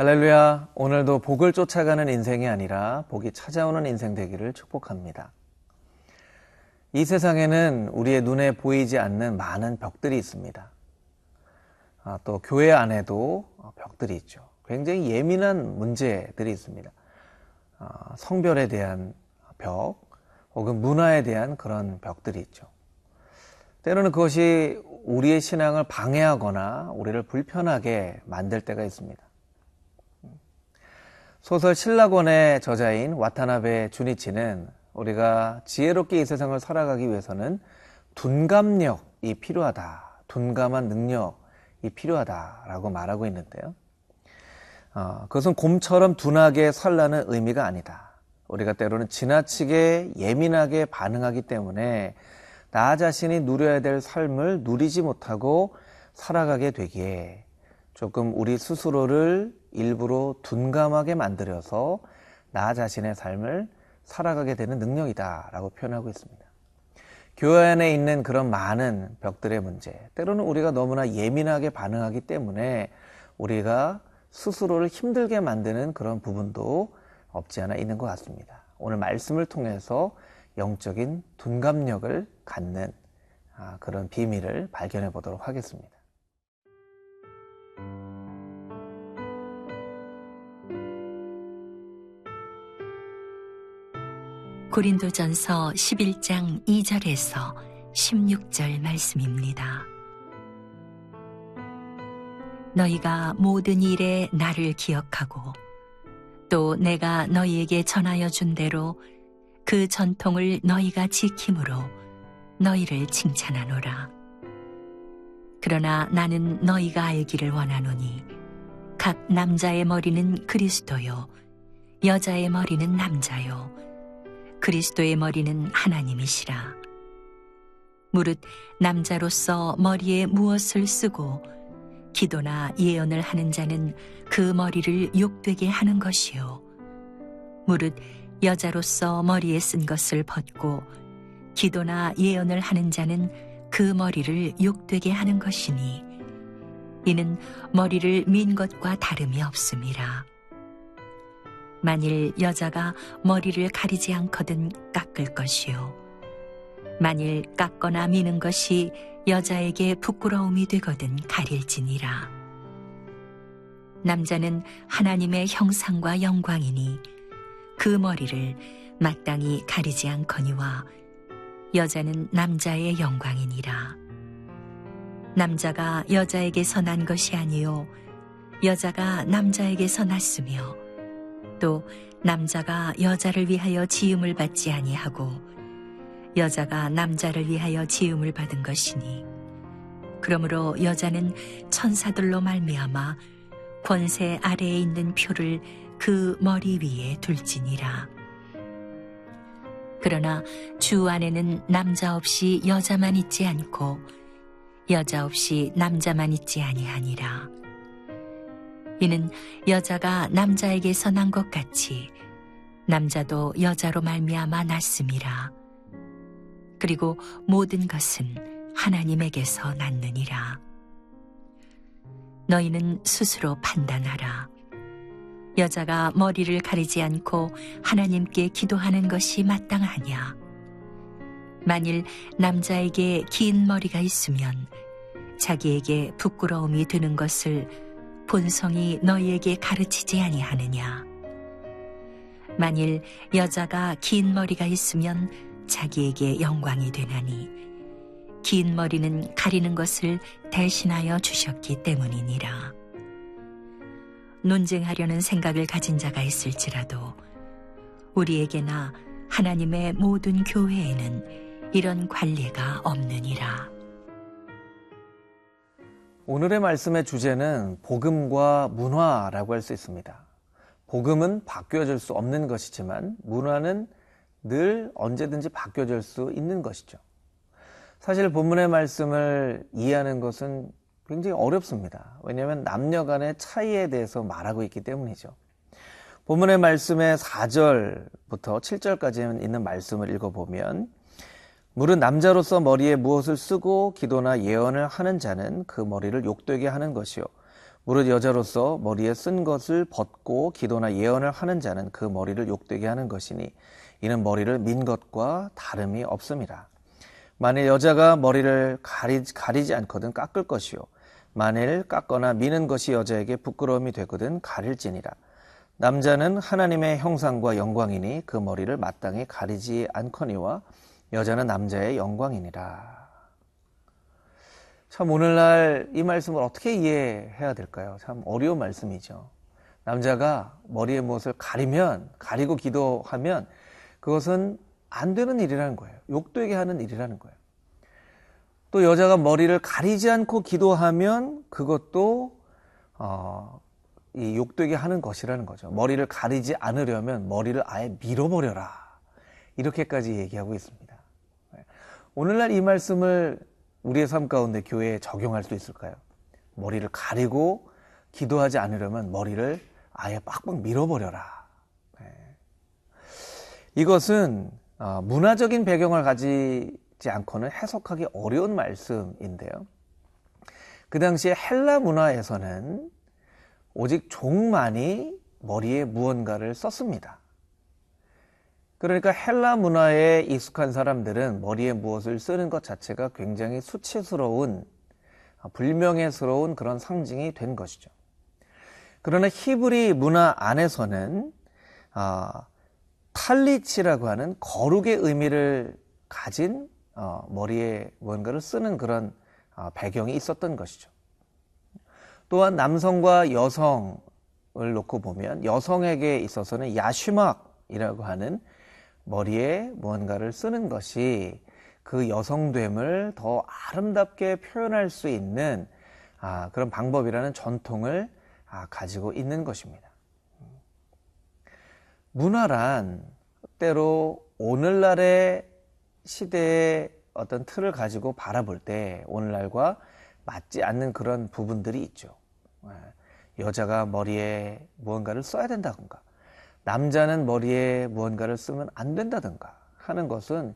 할렐루야, 오늘도 복을 쫓아가는 인생이 아니라 복이 찾아오는 인생 되기를 축복합니다. 이 세상에는 우리의 눈에 보이지 않는 많은 벽들이 있습니다. 또 교회 안에도 벽들이 있죠. 굉장히 예민한 문제들이 있습니다. 성별에 대한 벽, 혹은 문화에 대한 그런 벽들이 있죠. 때로는 그것이 우리의 신앙을 방해하거나 우리를 불편하게 만들 때가 있습니다. 소설 신라권의 저자인 와타나베 주니치는 우리가 지혜롭게 이 세상을 살아가기 위해서는 둔감력이 필요하다. 둔감한 능력이 필요하다라고 말하고 있는데요. 그것은 곰처럼 둔하게 살라는 의미가 아니다. 우리가 때로는 지나치게 예민하게 반응하기 때문에 나 자신이 누려야 될 삶을 누리지 못하고 살아가게 되기에 조금 우리 스스로를 일부러 둔감하게 만들어서 나 자신의 삶을 살아가게 되는 능력이다 라고 표현하고 있습니다. 교회 안에 있는 그런 많은 벽들의 문제, 때로는 우리가 너무나 예민하게 반응하기 때문에 우리가 스스로를 힘들게 만드는 그런 부분도 없지 않아 있는 것 같습니다. 오늘 말씀을 통해서 영적인 둔감력을 갖는 그런 비밀을 발견해 보도록 하겠습니다. 고린도전서 11장 2절에서 16절 말씀입니다. 너희가 모든 일에 나를 기억하고 또 내가 너희에게 전하여 준 대로 그 전통을 너희가 지킴으로 너희를 칭찬하노라. 그러나 나는 너희가 알기를 원하노니 각 남자의 머리는 그리스도요 여자의 머리는 남자요 그리스도의 머리는 하나님이시라. 무릇 남자로서 머리에 무엇을 쓰고 기도나 예언을 하는 자는 그 머리를 욕되게 하는 것이요 무릇 여자로서 머리에 쓴 것을 벗고 기도나 예언을 하는 자는 그 머리를 욕되게 하는 것이니 이는 머리를 민 것과 다름이 없음이라. 만일 여자가 머리를 가리지 않거든 깎을 것이요 만일 깎거나 미는 것이 여자에게 부끄러움이 되거든 가릴지니라. 남자는 하나님의 형상과 영광이니 그 머리를 마땅히 가리지 않거니와 여자는 남자의 영광이니라. 남자가 여자에게서 난 것이 아니요 여자가 남자에게서 났으며 또 남자가 여자를 위하여 지음을 받지 아니하고 여자가 남자를 위하여 지음을 받은 것이니 그러므로 여자는 천사들로 말미암아 권세 아래에 있는 표를 그 머리 위에 둘지니라. 그러나 주 안에는 남자 없이 여자만 있지 않고 여자 없이 남자만 있지 아니하니라. 이는 여자가 남자에게서 난 것 같이 남자도 여자로 말미암아 났음이라. 그리고 모든 것은 하나님에게서 났느니라. 너희는 스스로 판단하라. 여자가 머리를 가리지 않고 하나님께 기도하는 것이 마땅하냐? 만일 남자에게 긴 머리가 있으면 자기에게 부끄러움이 드는 것을 본성이 너희에게 가르치지 아니하느냐? 만일 여자가 긴 머리가 있으면 자기에게 영광이 되나니 긴 머리는 가리는 것을 대신하여 주셨기 때문이니라. 논쟁하려는 생각을 가진 자가 있을지라도 우리에게나 하나님의 모든 교회에는 이런 관례가 없느니라. 오늘의 말씀의 주제는 복음과 문화라고 할 수 있습니다. 복음은 바뀌어질 수 없는 것이지만 문화는 늘 언제든지 바뀌어질 수 있는 것이죠. 사실 본문의 말씀을 이해하는 것은 굉장히 어렵습니다. 왜냐하면 남녀 간의 차이에 대해서 말하고 있기 때문이죠. 본문의 말씀의 4절부터 7절까지 있는 말씀을 읽어보면 무릇 남자로서 머리에 무엇을 쓰고 기도나 예언을 하는 자는 그 머리를 욕되게 하는 것이요 무릇 여자로서 머리에 쓴 것을 벗고 기도나 예언을 하는 자는 그 머리를 욕되게 하는 것이니 이는 머리를 민 것과 다름이 없음이라. 만일 여자가 머리를 가리지 않거든 깎을 것이요 만일 깎거나 미는 것이 여자에게 부끄러움이 되거든 가릴지니라. 남자는 하나님의 형상과 영광이니 그 머리를 마땅히 가리지 않거니와 여자는 남자의 영광이니라. 참 오늘날 이 말씀을 어떻게 이해해야 될까요? 참 어려운 말씀이죠. 남자가 머리에 무엇을 가리고 기도하면 그것은 안 되는 일이라는 거예요. 욕되게 하는 일이라는 거예요. 또 여자가 머리를 가리지 않고 기도하면 그것도 이 욕되게 하는 것이라는 거죠. 머리를 가리지 않으려면 머리를 아예 밀어버려라. 이렇게까지 얘기하고 있습니다. 오늘날 이 말씀을 우리의 삶 가운데 교회에 적용할 수 있을까요? 머리를 가리고 기도하지 않으려면 머리를 아예 빡빡 밀어버려라. 이것은 문화적인 배경을 가지지 않고는 해석하기 어려운 말씀인데요. 그 당시에 헬라 문화에서는 오직 종만이 머리에 무언가를 썼습니다. 그러니까 헬라 문화에 익숙한 사람들은 머리에 무엇을 쓰는 것 자체가 굉장히 수치스러운, 불명예스러운 그런 상징이 된 것이죠. 그러나 히브리 문화 안에서는 탈리치라고 하는 거룩의 의미를 가진 머리에 무언가를 쓰는 그런 배경이 있었던 것이죠. 또한 남성과 여성을 놓고 보면 여성에게 있어서는 야쉬막이라고 하는 머리에 무언가를 쓰는 것이 그 여성됨을 더 아름답게 표현할 수 있는 그런 방법이라는 전통을 가지고 있는 것입니다. 문화란 때로 오늘날의 시대의 어떤 틀을 가지고 바라볼 때 오늘날과 맞지 않는 그런 부분들이 있죠. 여자가 머리에 무언가를 써야 된다든가 남자는 머리에 무언가를 쓰면 안 된다든가 하는 것은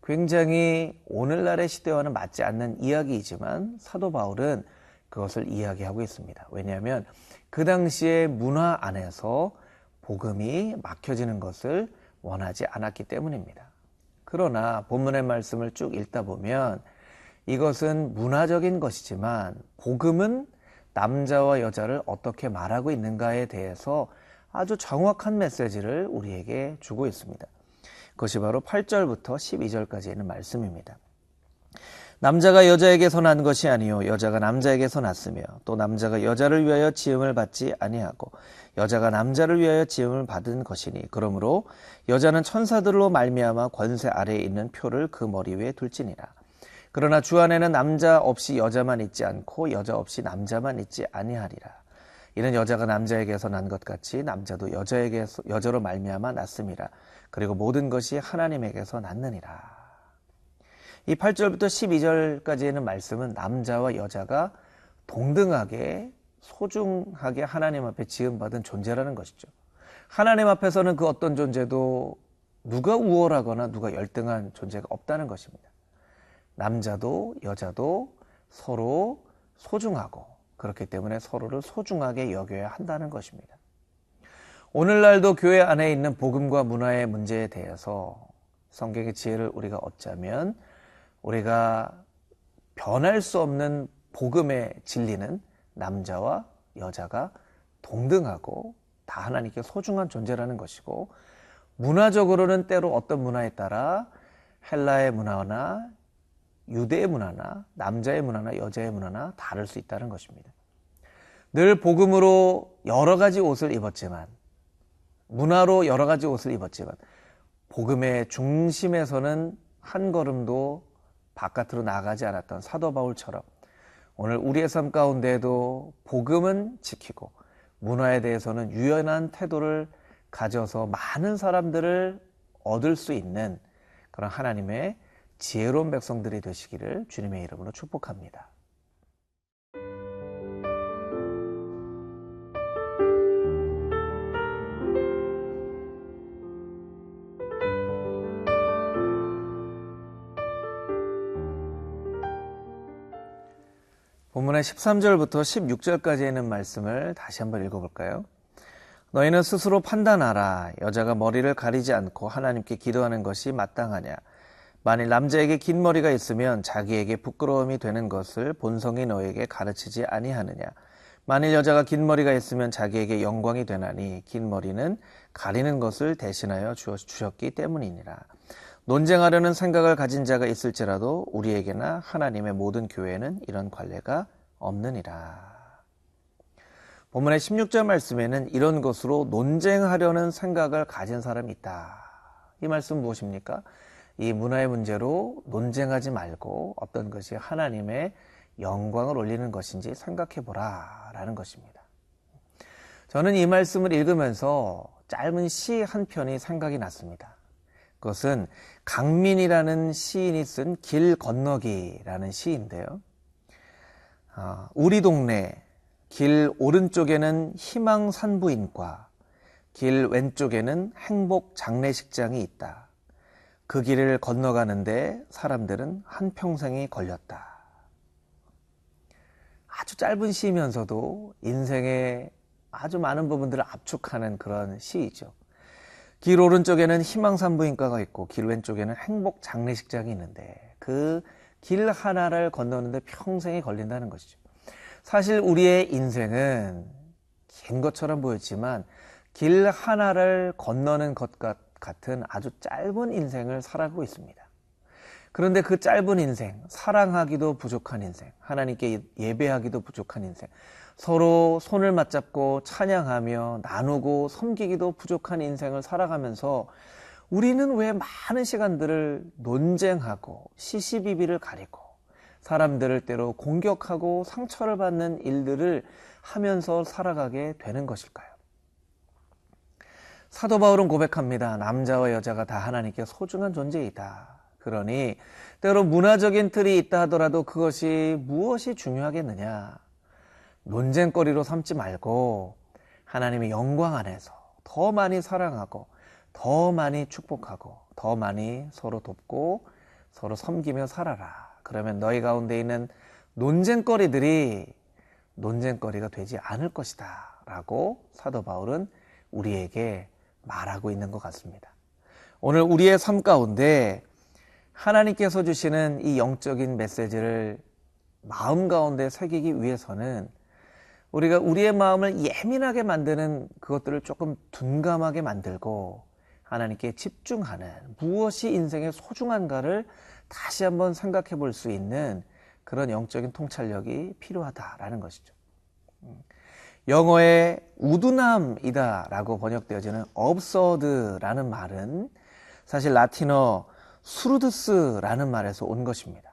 굉장히 오늘날의 시대와는 맞지 않는 이야기이지만 사도 바울은 그것을 이야기하고 있습니다. 왜냐하면 그 당시의 문화 안에서 복음이 막혀지는 것을 원하지 않았기 때문입니다. 그러나 본문의 말씀을 쭉 읽다 보면 이것은 문화적인 것이지만 복음은 남자와 여자를 어떻게 말하고 있는가에 대해서 아주 정확한 메시지를 우리에게 주고 있습니다. 그것이 바로 8절부터 12절까지 있는 말씀입니다. 남자가 여자에게서 난 것이 아니요 여자가 남자에게서 났으며 또 남자가 여자를 위하여 지음을 받지 아니하고 여자가 남자를 위하여 지음을 받은 것이니 그러므로 여자는 천사들로 말미암아 권세 아래에 있는 표를 그 머리 위에 둘지니라. 그러나 주 안에는 남자 없이 여자만 있지 않고 여자 없이 남자만 있지 아니하리라. 이는 여자가 남자에게서 난 것 같이 남자도 여자로 말미암아 났음이라. 그리고 모든 것이 하나님에게서 났느니라. 이 8절부터 12절까지의 말씀은 남자와 여자가 동등하게 소중하게 하나님 앞에 지음받은 존재라는 것이죠. 하나님 앞에서는 그 어떤 존재도 누가 우월하거나 누가 열등한 존재가 없다는 것입니다. 남자도 여자도 서로 소중하고 그렇기 때문에 서로를 소중하게 여겨야 한다는 것입니다. 오늘날도 교회 안에 있는 복음과 문화의 문제에 대해서 성경의 지혜를 우리가 얻자면 우리가 변할 수 없는 복음의 진리는 남자와 여자가 동등하고 다 하나님께 소중한 존재라는 것이고 문화적으로는 때로 어떤 문화에 따라 헬라의 문화나 유대의 문화나 남자의 문화나 여자의 문화나 다를 수 있다는 것입니다. 늘 복음으로 여러 가지 옷을 입었지만 문화로 여러 가지 옷을 입었지만 복음의 중심에서는 한 걸음도 바깥으로 나가지 않았던 사도 바울처럼 오늘 우리의 삶 가운데에도 복음은 지키고 문화에 대해서는 유연한 태도를 가져서 많은 사람들을 얻을 수 있는 그런 하나님의 지혜로운 백성들이 되시기를 주님의 이름으로 축복합니다. 본문의 13절부터 16절까지 있는 말씀을 다시 한번 읽어볼까요? 너희는 스스로 판단하라. 여자가 머리를 가리지 않고 하나님께 기도하는 것이 마땅하냐? 만일 남자에게 긴 머리가 있으면 자기에게 부끄러움이 되는 것을 본성이 너에게 가르치지 아니하느냐? 만일 여자가 긴 머리가 있으면 자기에게 영광이 되나니 긴 머리는 가리는 것을 대신하여 주셨기 때문이니라. 논쟁하려는 생각을 가진 자가 있을지라도 우리에게나 하나님의 모든 교회에는 이런 관례가 없느니라. 본문의 16절 말씀에는 이런 것으로 논쟁하려는 생각을 가진 사람이 있다. 이 말씀 무엇입니까? 이 문화의 문제로 논쟁하지 말고 어떤 것이 하나님의 영광을 올리는 것인지 생각해보라 라는 것입니다. 저는 이 말씀을 읽으면서 짧은 시 한 편이 생각이 났습니다. 그것은 강민이라는 시인이 쓴 길 건너기라는 시인데요. 우리 동네 길 오른쪽에는 희망산부인과, 길 왼쪽에는 행복 장례식장이 있다. 그 길을 건너가는데 사람들은 한평생이 걸렸다. 아주 짧은 시이면서도 인생의 아주 많은 부분들을 압축하는 그런 시이죠. 길 오른쪽에는 희망산부인과가 있고 길 왼쪽에는 행복 장례식장이 있는데 그 길 하나를 건너는데 평생이 걸린다는 것이죠. 사실 우리의 인생은 긴 것처럼 보였지만 길 하나를 건너는 것 같은 아주 짧은 인생을 살아가고 있습니다. 그런데 그 짧은 인생, 사랑하기도 부족한 인생, 하나님께 예배하기도 부족한 인생, 서로 손을 맞잡고 찬양하며 나누고 섬기기도 부족한 인생을 살아가면서 우리는 왜 많은 시간들을 논쟁하고 시시비비를 가리고 사람들을 때로 공격하고 상처를 받는 일들을 하면서 살아가게 되는 것일까요? 사도 바울은 고백합니다. 남자와 여자가 다 하나님께 소중한 존재이다. 그러니 때로 문화적인 틀이 있다 하더라도 그것이 무엇이 중요하겠느냐? 논쟁거리로 삼지 말고 하나님의 영광 안에서 더 많이 사랑하고 더 많이 축복하고 더 많이 서로 돕고 서로 섬기며 살아라. 그러면 너희 가운데 있는 논쟁거리들이 논쟁거리가 되지 않을 것이다 라고 사도 바울은 우리에게 말하고 있는 것 같습니다. 오늘 우리의 삶 가운데 하나님께서 주시는 이 영적인 메시지를 마음 가운데 새기기 위해서는 우리가 우리의 마음을 예민하게 만드는 그것들을 조금 둔감하게 만들고 하나님께 집중하는 무엇이 인생의 소중한가를 다시 한번 생각해 볼 수 있는 그런 영적인 통찰력이 필요하다라는 것이죠. 영어의 우둔함이다 라고 번역되어지는 absurd라는 말은 사실 라틴어 수르드스라는 말에서 온 것입니다.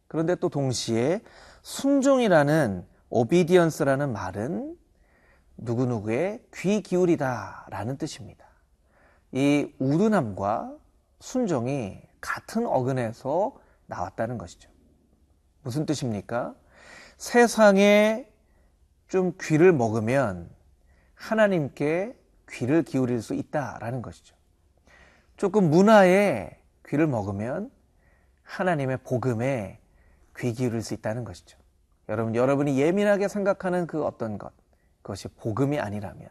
그런데 또 동시에 순종이라는 obedience라는 말은 누구누구의 귀 기울이다 라는 뜻입니다. 이 우둔함과 순종이 같은 어근에서 나왔다는 것이죠. 무슨 뜻입니까? 세상에 좀 귀를 먹으면 하나님께 귀를 기울일 수 있다라는 것이죠. 조금 문화에 귀를 먹으면 하나님의 복음에 귀 기울일 수 있다는 것이죠. 여러분이 예민하게 생각하는 그 어떤 것, 그것이 복음이 아니라면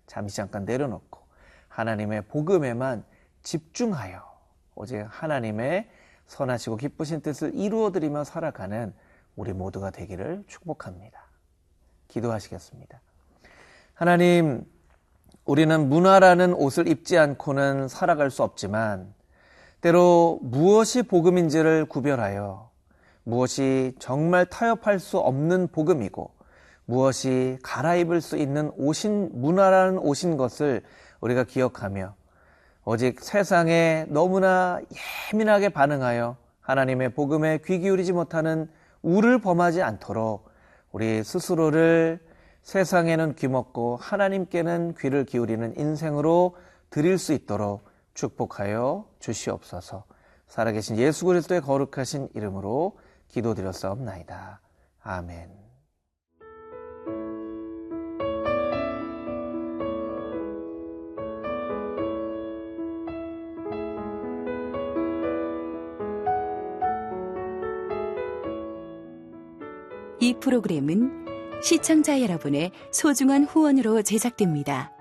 잠시 잠깐 내려놓고 하나님의 복음에만 집중하여 오직 하나님의 선하시고 기쁘신 뜻을 이루어드리며 살아가는 우리 모두가 되기를 축복합니다. 기도하시겠습니다. 하나님, 우리는 문화라는 옷을 입지 않고는 살아갈 수 없지만 때로 무엇이 복음인지를 구별하여 무엇이 정말 타협할 수 없는 복음이고 무엇이 갈아입을 수 있는 문화라는 옷인 것을 우리가 기억하며 오직 세상에 너무나 예민하게 반응하여 하나님의 복음에 귀 기울이지 못하는 우를 범하지 않도록 우리 스스로를 세상에는 귀먹고 하나님께는 귀를 기울이는 인생으로 드릴 수 있도록 축복하여 주시옵소서. 살아계신 예수 그리스도의 거룩하신 이름으로 기도드렸사옵나이다. 아멘. 이 프로그램은 시청자 여러분의 소중한 후원으로 제작됩니다.